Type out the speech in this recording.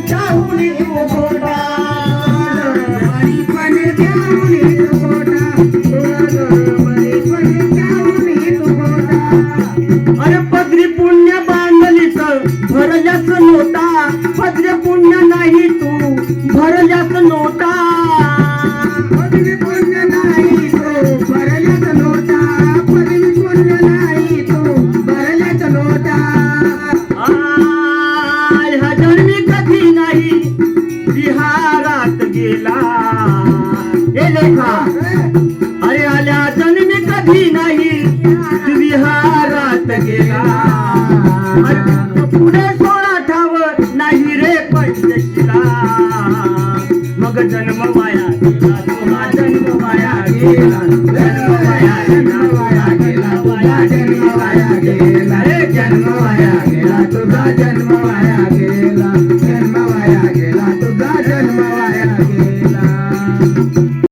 जाऊन तू खोटा बळीपण जाऊन तू खोटा बळीपण जाऊन तू खोटा अरे पदरी पुण्य बांधलीच भरल्याच नोटा पदरी पुण्य नाही तू भरल्याच नोटा पदरी पुण्य नाही तू भरल्याच नोटा पदरी पुण्य नाही तू भरल्याच नोटा ह्या जन्मी कधी नाही विहारात गेला हे लेखा अरे आल्या जन्मी कधी नाही विहारात गेला पुढे 16 ठाव नाही रे पंचशिला मग जन्म वाया गेला तुझा जन्म वाया गेला जन्म वाया गेला तुझा जन्म वाया गेला रे जन्म वाया गेला तुझा जन्म वाया गेला जन्म वाया गेला तुझा जन्म वाया गेला